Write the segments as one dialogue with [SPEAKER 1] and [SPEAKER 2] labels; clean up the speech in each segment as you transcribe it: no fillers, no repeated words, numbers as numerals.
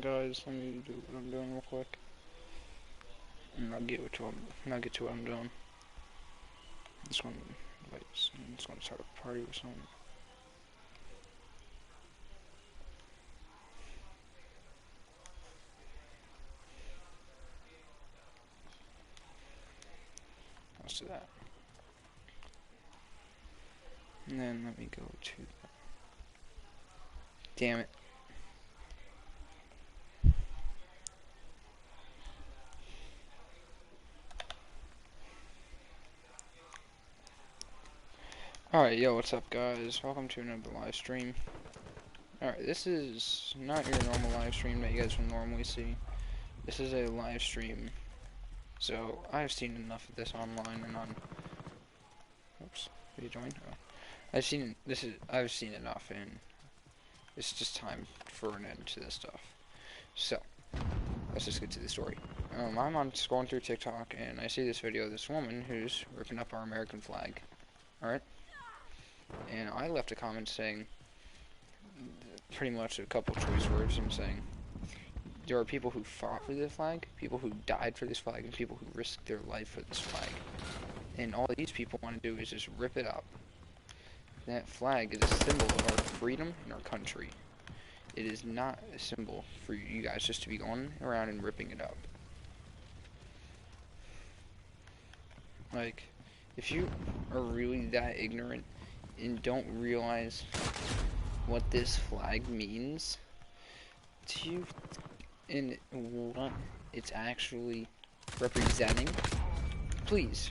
[SPEAKER 1] guys. Let me do what I'm doing real quick. And I'll get to what I'm doing. Just gonna start a party or something. Let's do that. And then let me go to the... Damn it. Alright, yo, what's up guys? Welcome to another live stream. Alright, this is not your normal live stream that you guys would normally see. This is a live stream. So, I've seen enough of this online and on... Oops, did you join? Oh. I've seen enough, and it's just time for an end to this stuff. So, let's just get to the story. I'm scrolling through TikTok, and I see this video of this woman who's ripping up our American flag. Alright? And I left a comment saying, pretty much a couple choice words, and saying, there are people who fought for this flag, people who died for this flag, and people who risked their life for this flag. And all these people want to do is just rip it up. That flag is a symbol of our freedom and our country. It is not a symbol for you guys just to be going around and ripping it up. Like, if you are really that ignorant and don't realize what this flag means to you and what it's actually representing, please,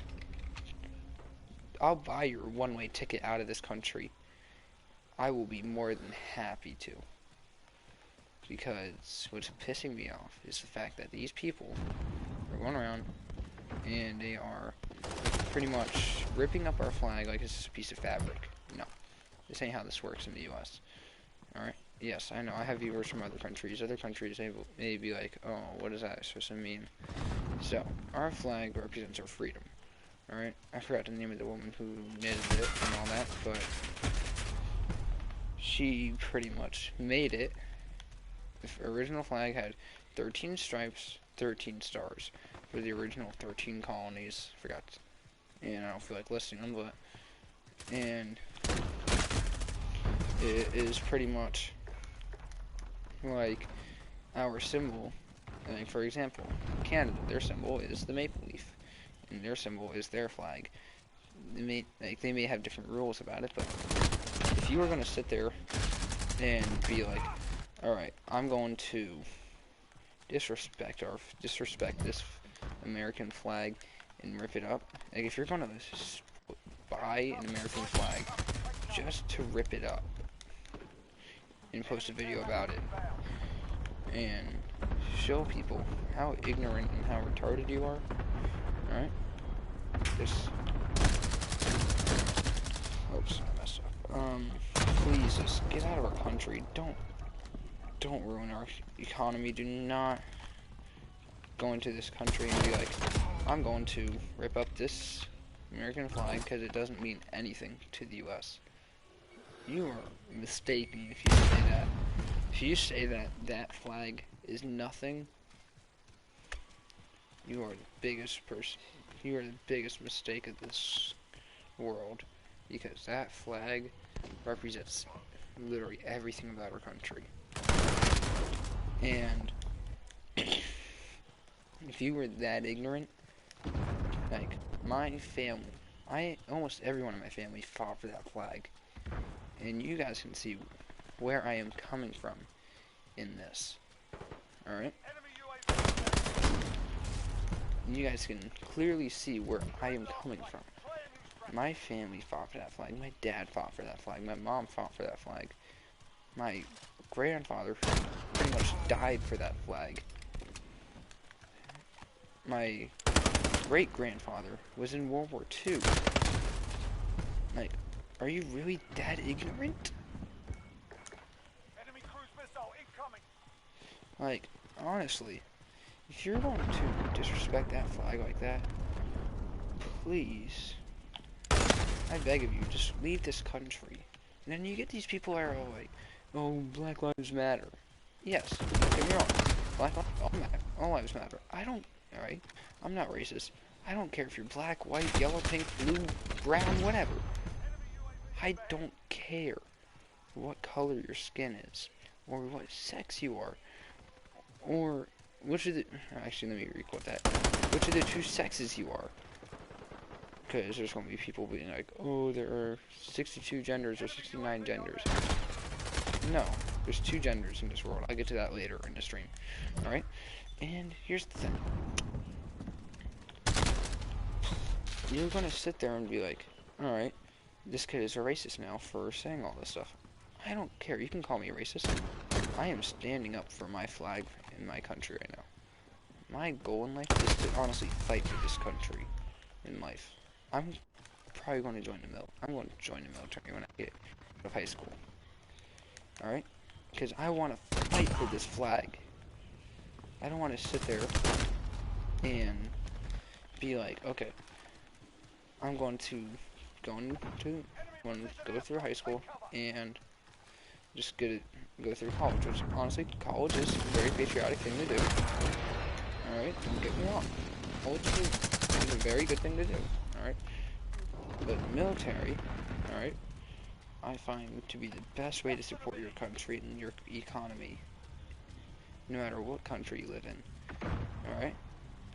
[SPEAKER 1] I'll buy your one-way ticket out of this country. I will be more than happy to. Because what's pissing me off is the fact that these people are going around and they are pretty much ripping up our flag like it's just a piece of fabric. No. This ain't how this works in the US. Alright? Yes, I know. I have viewers from other countries. Other countries may be like, oh, what is that supposed to mean? So, our flag represents our freedom. Alright, I forgot the name of the woman who knitted it and all that, but she pretty much made it. The original flag had 13 stripes, 13 stars for the original 13 colonies. Forgot, and I don't feel like listing them, but and it is pretty much like our symbol. I mean, for example, Canada, their symbol is the maple leaf. And their symbol is their flag. They may have different rules about it, but if you were gonna sit there and be like, all right, I'm going to disrespect this American flag and rip it up. Like, if you're gonna buy an American flag just to rip it up and post a video about it and show people how ignorant and how retarded you are, alright? Just... Oops, I messed up. Please, just get out of our country. Don't ruin our economy. Do not go into this country and be like, I'm going to rip up this American flag because it doesn't mean anything to the US. You are mistaken if you say that. If you say that that flag is nothing, you are the biggest person. You are the biggest mistake of this world, because that flag represents literally everything about our country. And if you were that ignorant, like my family, almost everyone in my family fought for that flag, and you guys can see where I am coming from in this. All right. You guys can clearly see where I am coming from. My family fought for that flag. My dad fought for that flag. My mom fought for that flag. My grandfather pretty much died for that flag. My great-grandfather was in World War II. Like, are you really that ignorant?
[SPEAKER 2] Enemy cruise missile incoming.
[SPEAKER 1] Like, honestly, if you're going to disrespect that flag like that, please, I beg of you, just leave this country. And then you get these people that are all like, oh, Black Lives Matter. Yes, don't get me wrong. Black lives all matter. All lives matter. I don't. All right. I'm not racist. I don't care if you're black, white, yellow, pink, blue, brown, whatever. I don't care what color your skin is, or what sex you are, or which of the. Actually, let me requote that. Which of the two sexes you are. Because there's going to be people being like, oh, there are 62 genders or 69 genders. No, there's 2 genders in this world. I'll get to that later in the stream. Alright? And here's the thing. You're going to sit there and be like, alright, this kid is a racist now for saying all this stuff. I don't care. You can call me a racist. I am standing up for my flag in my country right now. My goal in life is to honestly fight for this country in life. I'm probably going to join the military. I'm going to join the military when I get out of high school. Alright? Because I want to fight for this flag. I don't want to sit there and be like, okay, I'm going to go through high school and just go through college, which honestly, college is a very patriotic thing to do. Alright? Don't get me wrong. College is a very good thing to do. Alright? But military, alright, I find to be the best way to support your country and your economy. No matter what country you live in. Alright?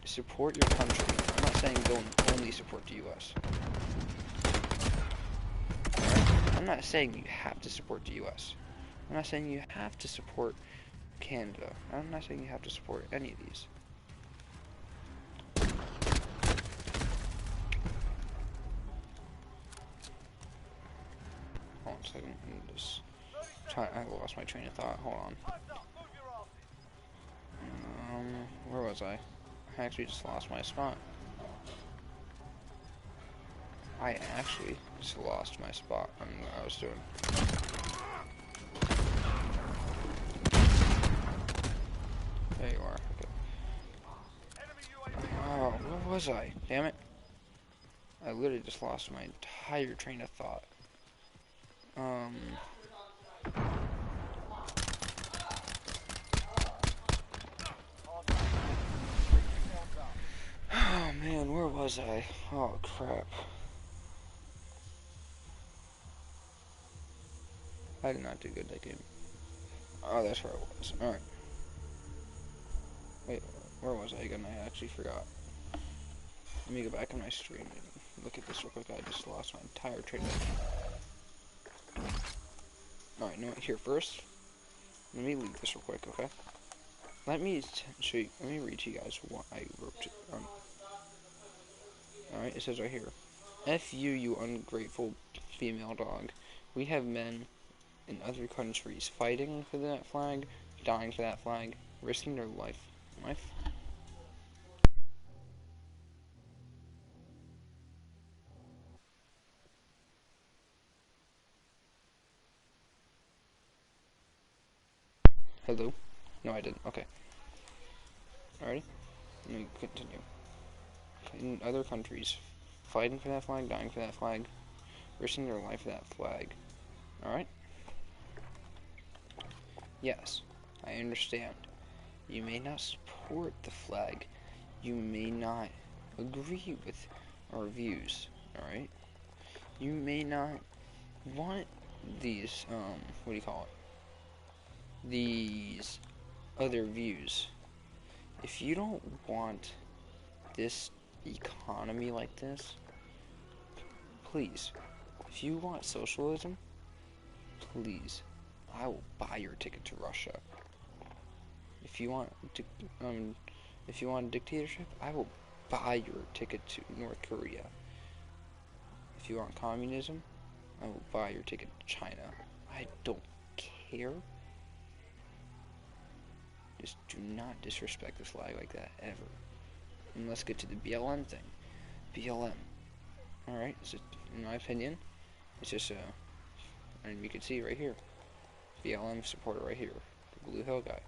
[SPEAKER 1] Support your country. I'm not saying don't only support the US. Alright? I'm not saying you have to support the US. I'm not saying you have to support Canada. I'm not saying you have to support any of these. Hold on a second. I lost my train of thought. Hold on. Where was I? I actually just lost my spot. I actually just lost my spot on what I was doing. There you are. Okay. Oh, where was I? Damn it. I literally just lost my entire train of thought. Oh man, where was I? Oh crap. I did not do good that game. Oh, that's where I was. Alright. Wait, where was I again? I actually forgot. Let me go back on my stream and look at this real quick. I just lost my entire train of thought. Alright, you know what? Here, first, let me leave this real quick, okay? Let me show you, let me read to you guys what I wrote. Alright, it says right here. F you, you ungrateful female dog. We have men in other countries fighting for that flag, dying for that flag, risking their life. Hello? No, I didn't. Okay. Alrighty? Let me continue. In other countries, fighting for that flag, dying for that flag, risking their life for that flag. Alright? Yes, I understand. You may not support the flag. You may not agree with our views. Alright? You may not want these, what do you call it? These other views. If you don't want this economy like this, please, if you want socialism, please, I will buy your ticket to Russia. If you want dictatorship, I will buy your ticket to North Korea. If you want communism, I will buy your ticket to China. I don't care. Just do not disrespect this flag like that, ever. And let's get to the BLM thing. BLM. Alright, so in my opinion, it's just and you can see right here. BLM supporter right here. The Blue Hill guy.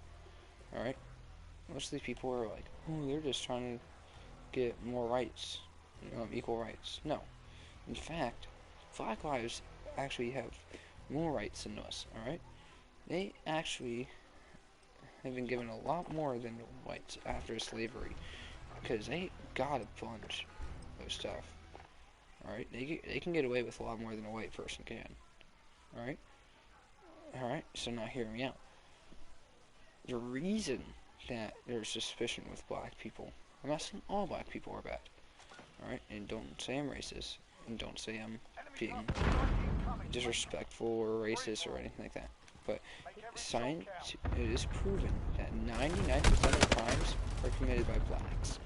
[SPEAKER 1] Alright? Most of these people are like, oh, they're just trying to get more rights. Equal rights. No. In fact, Black lives actually have more rights than us, alright? They actually have been given a lot more than the whites after slavery, because they got a bunch of stuff. Alright, they can get away with a lot more than a white person can. Alright? Alright, so now hear me out. The reason that there's suspicion with black people, I'm not saying all black people are bad. Alright, and don't say I'm racist, and don't say I'm being disrespectful or racist or anything like that. But science, it is proven that 99% of crimes are committed by blacks.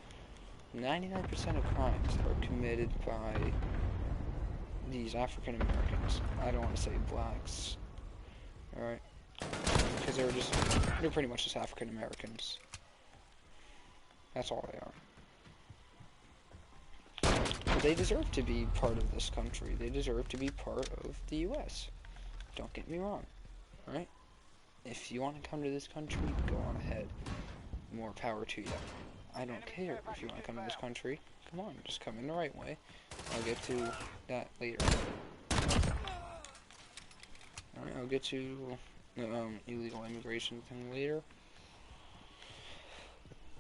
[SPEAKER 1] 99% of crimes are committed by these African Americans. I don't want to say blacks. Alright? Because they're pretty much just African Americans. That's all they are. But they deserve to be part of this country. They deserve to be part of the U.S. Don't get me wrong. Alright? If you want to come to this country, go on ahead. More power to you. I don't care if you want to come to this country. Come on, just come in the right way. I'll get to that later. Alright, I'll get to the illegal immigration thing later.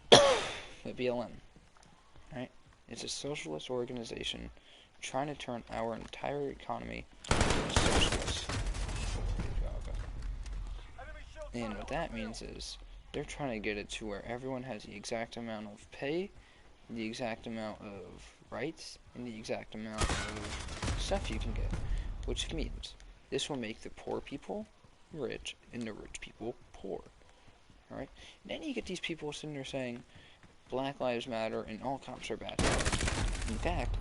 [SPEAKER 1] But BLM, right? It's a socialist organization trying to turn our entire economy into socialist. And what that means is they're trying to get it to where everyone has the exact amount of pay, the exact amount of rights, and the exact amount of stuff you can get. Which means this will make the poor people rich and the rich people poor. Alright? Then you get these people sitting there saying Black Lives Matter and all cops are bad. In fact,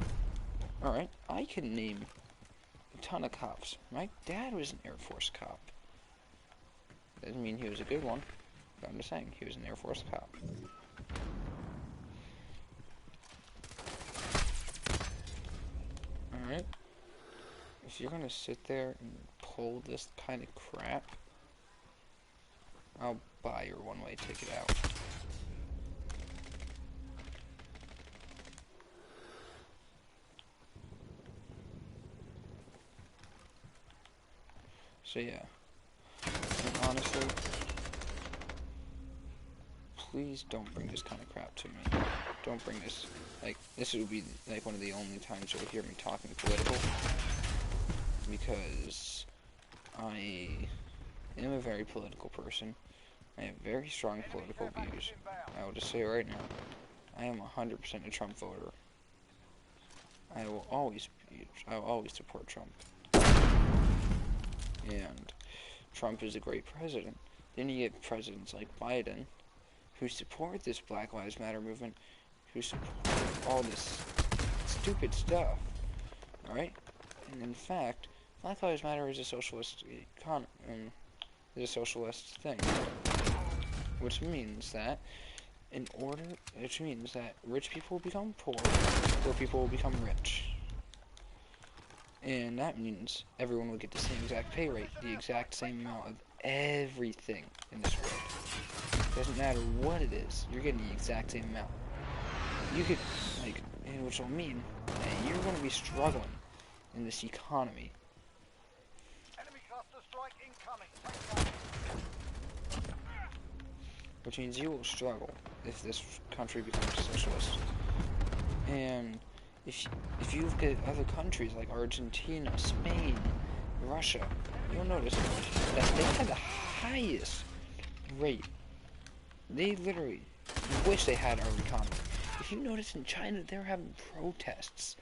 [SPEAKER 1] alright, I can name a ton of cops. My dad was an Air Force cop. Doesn't mean he was a good one, but I'm just saying, he was an Air Force cop. Alright? If you're gonna sit there and pull this kind of crap, I'll buy your one-way ticket out. So yeah, and honestly, please don't bring this kind of crap to me. Don't bring this, like, this would be like one of the only times you'll hear me talking political, because I am a very political person. I have very strong political views. I will just say right now, I am 100% a Trump voter. I will always support Trump. And Trump is a great president. Then you get presidents like Biden, who support this Black Lives Matter movement, who support all this stupid stuff. Alright? And in fact, Black Lives Matter is a socialist is a socialist thing. Which means that rich people will become poor people will become rich. And that means everyone will get the same exact pay rate, the exact same amount of everything in this world. Doesn't matter what it is, you're getting the exact same amount. You could, like, which will mean that you're going to be struggling in this economy. Enemy cluster strike incoming. Which means you will struggle if this country becomes socialist. And if you look at other countries like Argentina, Spain, Russia, you'll notice that they have the highest rate. They literally wish they had our economy. If you notice in China, they're having protests.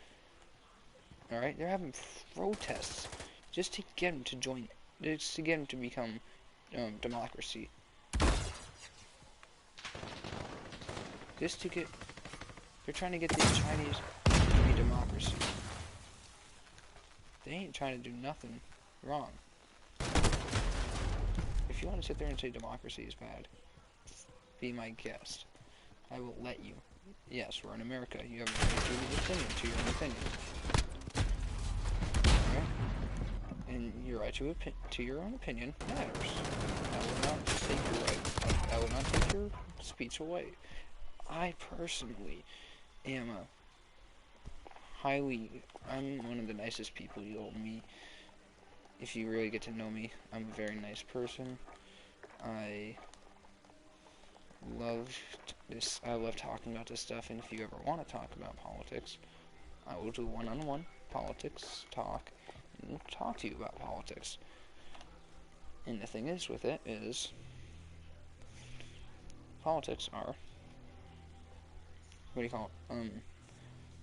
[SPEAKER 1] Alright? They're having protests just to get them to join, just to get them to become democracy. Just to get, they're trying to get the Chinese to be democracy. They ain't trying to do nothing wrong. If you want to sit there and say democracy is bad, be my guest. I will let you. Yes, we're in America. You have a right to your own opinion. Right? And your right to your own opinion matters. I will not take your right. I will not take your speech away. I personally am I'm one of the nicest people you'll meet. If you really get to know me, I'm a very nice person. I love this. I love talking about this stuff, and if you ever want to talk about politics, I will do one-on-one politics talk and talk to you about politics. And the thing is with it is, politics are, what do you call it?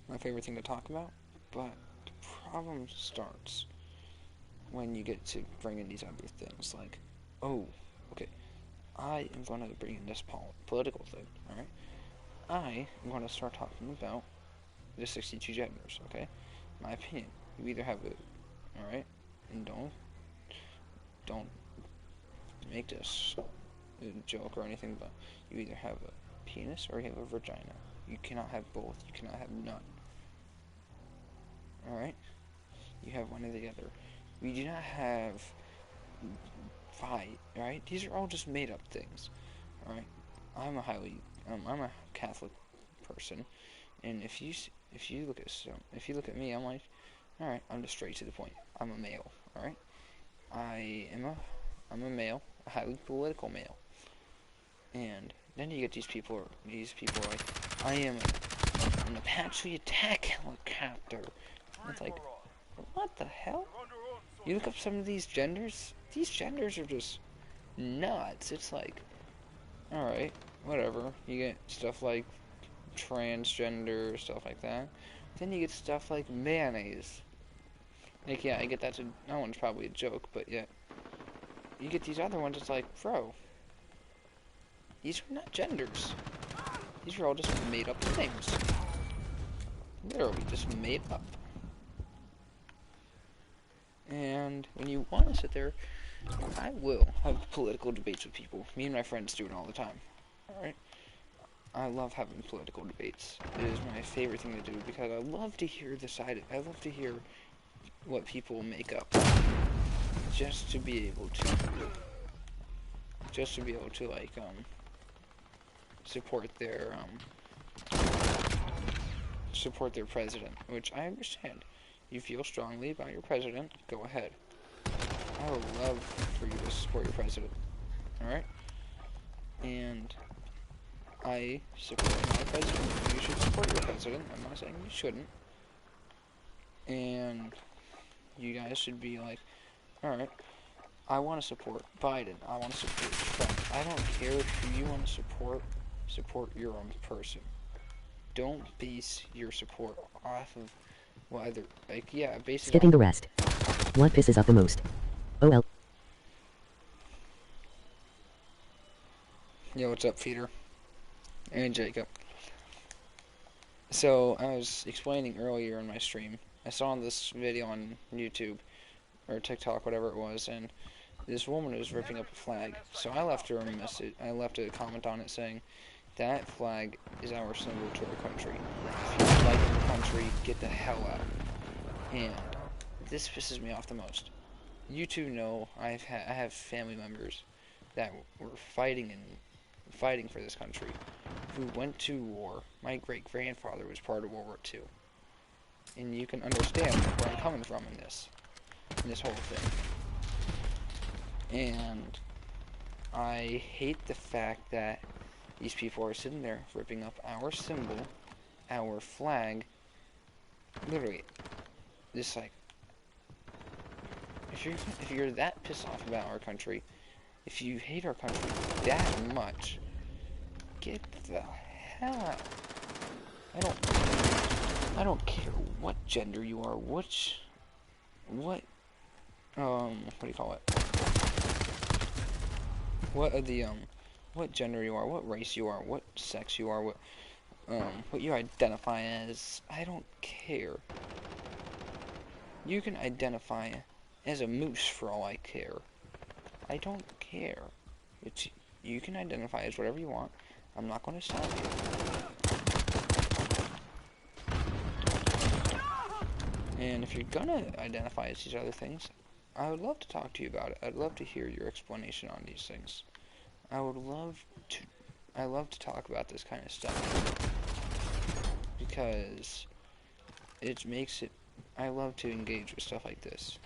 [SPEAKER 1] My favorite thing to talk about, but the problem starts when you get to bring in these other things, like, oh, okay, I am going to bring in this political thing, alright? I am going to start talking about the 62 genders, okay? My opinion, you either have it, alright? And don't make this a joke or anything, but you either have a penis or you have a vagina. You cannot have both, you cannot have none. Alright? You have one or the other. We do not have fight, right? These are all just made up things. Alright? I'm a Catholic person, and if you look at me, I'm like, alright, I'm just straight to the point. I'm a male, alright? I'm a male, a highly political male. And then you get these people are like, I am an Apache attack helicopter. And it's like, what the hell? You look up some of these genders are just nuts. It's like, alright, whatever. You get stuff like transgender, stuff like that. Then you get stuff like mayonnaise. Like, yeah, I get that one's probably a joke, but yeah. You get these other ones, it's like, bro, these are not genders. These are all just made up things. Literally just made up. And when you want to sit there, I will have political debates with people. Me and my friends do it all the time. Alright? I love having political debates. It is my favorite thing to do because I love to hear I love to hear what people make up. Just to be able to like support their president, which I understand. You feel strongly about your president, go ahead. I would love for you to support your president. Alright? And I support my president. You should support your president. I'm not saying you shouldn't. And you guys should be like, alright, I want to support Biden. I want to support Trump. I don't care who you want to support your own person. Don't base your support off of, well, either, like, yeah, base it
[SPEAKER 2] Skipping the rest. What pisses off the most? OL.
[SPEAKER 1] Yo, what's up, Peter? And Jacob. So, I was explaining earlier in my stream, I saw this video on YouTube, or TikTok, whatever it was, and this woman was ripping up a flag. So I left her a message, I left a comment on it saying, that flag is our symbol to our country. If you don't like your country, get the hell out. And this pisses me off the most. You two know I have family members that were fighting for this country, who went to war. My great-grandfather was part of World War II. And you can understand where I'm coming from in this whole thing. And I hate the fact that these people are sitting there ripping up our symbol, our flag. Literally, just like, if you're that pissed off about our country, if you hate our country that much, get the hell out. I don't care what gender you are, what do you call it? What gender you are, what race you are, what sex you are, what you identify as. I don't care. You can identify as a moose for all I care. I don't care. You can identify as whatever you want. I'm not going to stop you. And if you're gonna identify as these other things, I would love to talk to you about it. I'd love to hear your explanation on these things. I love to talk about this kind of stuff because it makes it. I love to engage with stuff like this.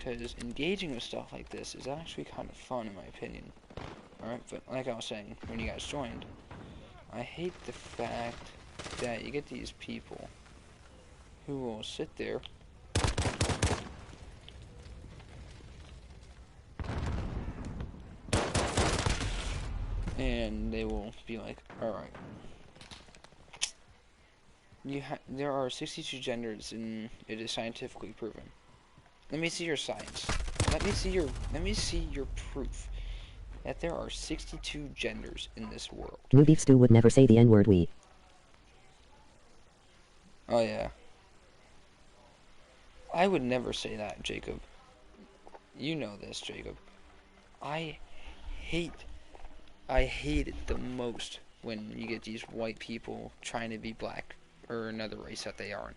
[SPEAKER 1] because engaging with stuff like this is actually kind of fun in my opinion. Alright, but like I was saying when you guys joined, I hate the fact that you get these people who will sit there and they will be like, alright, there are 62 genders and it is scientifically proven. Let me see your science. Let me see your proof that there are 62 genders in this world.
[SPEAKER 2] New beefstew would never say the N-word. We.
[SPEAKER 1] Oh yeah. I would never say that, Jacob. You know this, Jacob. I hate it the most when you get these white people trying to be black or another race that they aren't.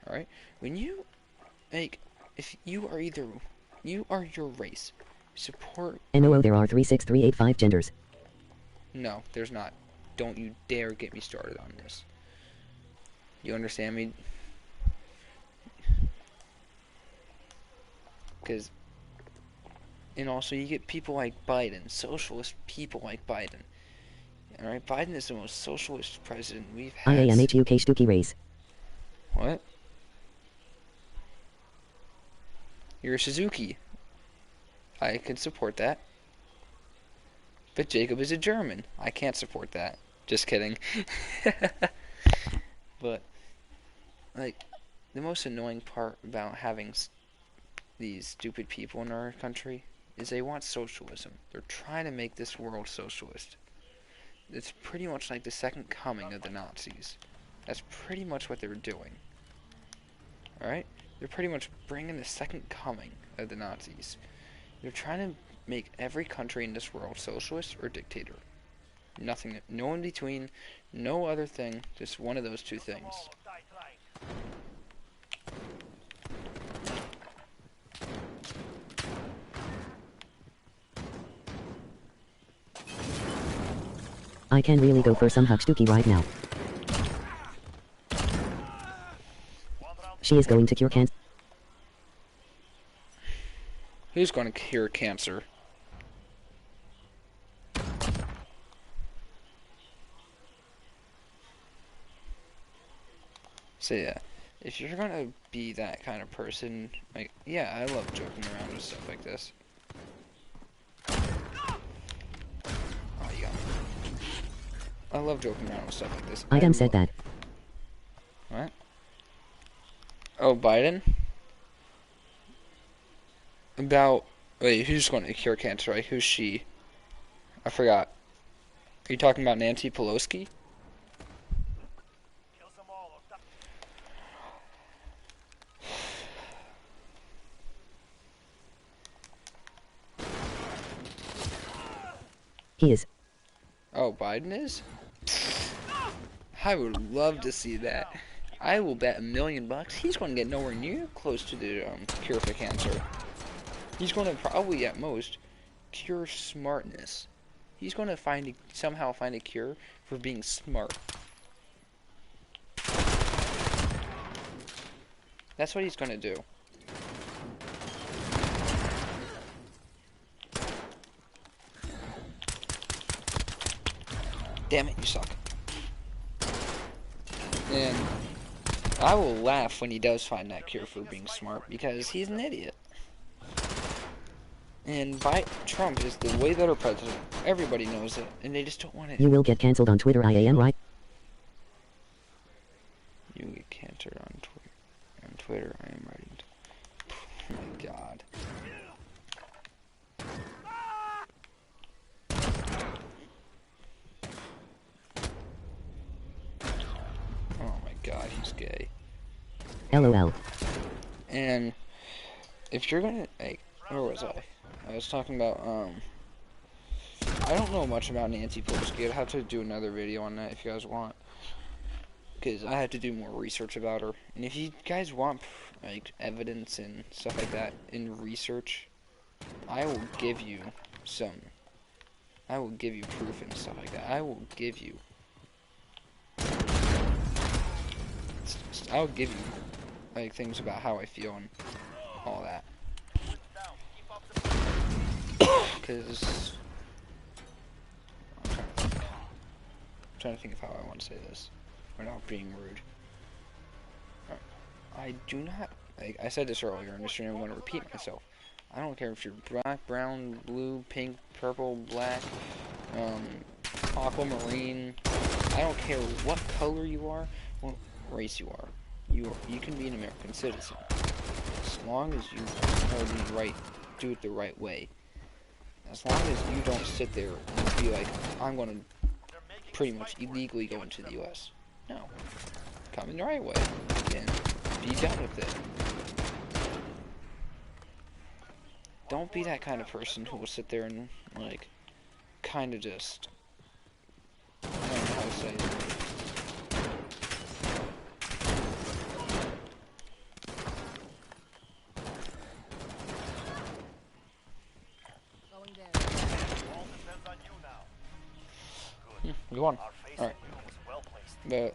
[SPEAKER 1] Alright? When you, like, if you are your race, support...
[SPEAKER 2] NOO, there are 36385 genders.
[SPEAKER 1] No, there's not. Don't you dare get me started on this. You understand me? Because... And also, you get people like Biden, socialist people like Biden. Alright, Biden is the most socialist president we've had.
[SPEAKER 2] IAMHUK Stuki race.
[SPEAKER 1] What? You're a Suzuki. I could support that. But Jacob is a German. I can't support that. Just kidding. But, like, the most annoying part about having these stupid people in our country is they want socialism. They're trying to make this world socialist. It's pretty much like the second coming of the Nazis. That's pretty much what they're doing. Alright? They're pretty much bringing the second coming of the Nazis. They're trying to make every country in this world socialist or dictator. Nothing, no in between, no other thing, just one of those two things.
[SPEAKER 2] I can really go for some Hugstuki right now. She is going to cure cancer.
[SPEAKER 1] Who's going to cure cancer? So yeah, if you're gonna be that kind of person, like, yeah, I love joking around with stuff like this. Oh, you got me. I love joking around with stuff like this.
[SPEAKER 2] I said that.
[SPEAKER 1] What? Oh, Biden? About, wait, who's going to cure cancer, right? Who's she? I forgot. Are you talking about Nancy Pelosi?
[SPEAKER 2] He is.
[SPEAKER 1] Oh, Biden is? I would love to see that. I will bet $1 million he's going to get nowhere near close to the cure for cancer. He's going to probably, at most, cure smartness. He's going to somehow find a cure for being smart. That's what he's going to do. Damn it, you suck. And I will laugh when he does find that cure for being smart, because he's an idiot. And Trump is the way better president. Everybody knows it, and they just don't want it.
[SPEAKER 2] You will get cancelled on Twitter, IAM, right?
[SPEAKER 1] You get canceled on Twitter, I am writing. Oh my god. Oh my god, he's gay.
[SPEAKER 2] LOL.
[SPEAKER 1] And if you're gonna, like, where was I? I was talking about, I don't know much about Nancy Pelosi. I'd have to do another video on that if you guys want. Because I have to do more research about her. And if you guys want, like, evidence and stuff like that in research, I will give you proof and stuff like that. I'll give you, like, things about how I feel and all that. because I'm trying to think of how I want to say this without being rude. I do not, like I said this earlier in the stream, I'm going to repeat myself. I don't care if you're black, brown, blue, pink, purple, black, aquamarine. I don't care what color you are, what race you are. You can be an American citizen as long as you do it the right way. As long as you don't sit there and be like, I'm going to pretty much illegally go into the U.S. No, come in the right way and be done with it. Don't be that kind of person who will sit there and, like, kind of just, I don't know how to say it. We won. Alright. The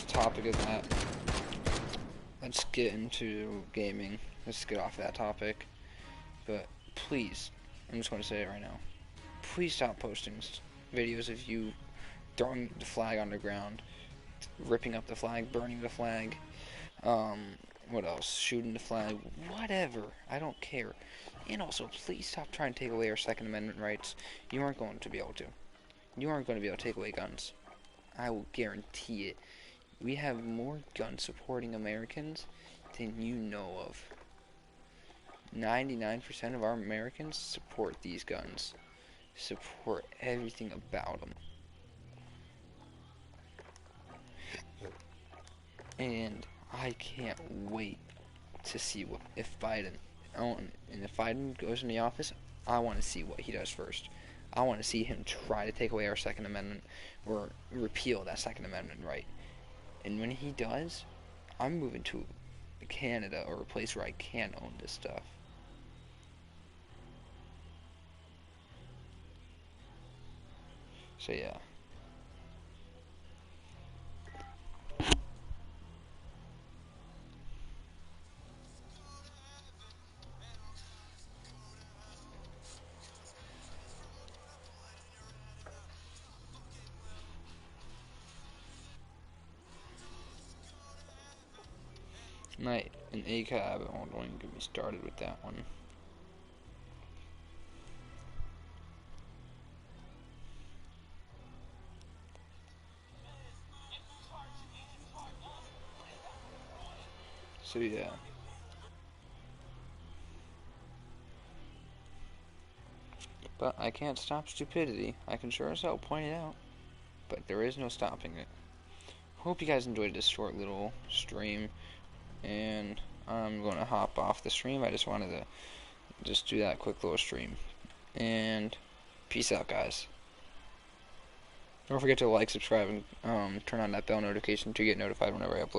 [SPEAKER 1] topic of that. Let's get into gaming. Let's get off that topic. But please, I'm just going to say it right now. Please stop posting videos of you throwing the flag on the ground, ripping up the flag, burning the flag, what else? Shooting the flag, whatever. I don't care. And also, please stop trying to take away our Second Amendment rights. You aren't going to be able to. You aren't going to be able to take away guns. I will guarantee it. We have more gun-supporting Americans than you know of. 99% of our Americans support these guns. Support everything about them. And I can't wait to see if Biden goes in the office, I want to see what he does first. I want to see him try to take away our Second Amendment or repeal that Second Amendment right. And when he does, I'm moving to Canada or a place where I can own this stuff. So yeah. Night, an A-cab. Oh, don't even get me started with that one. So yeah. But I can't stop stupidity. I can sure as hell point it out. But there is no stopping it. Hope you guys enjoyed this short little stream. And I'm going to hop off the stream. I just wanted to just do that quick little stream. And peace out, guys. Don't forget to like, subscribe, and turn on that bell notification to get notified whenever I upload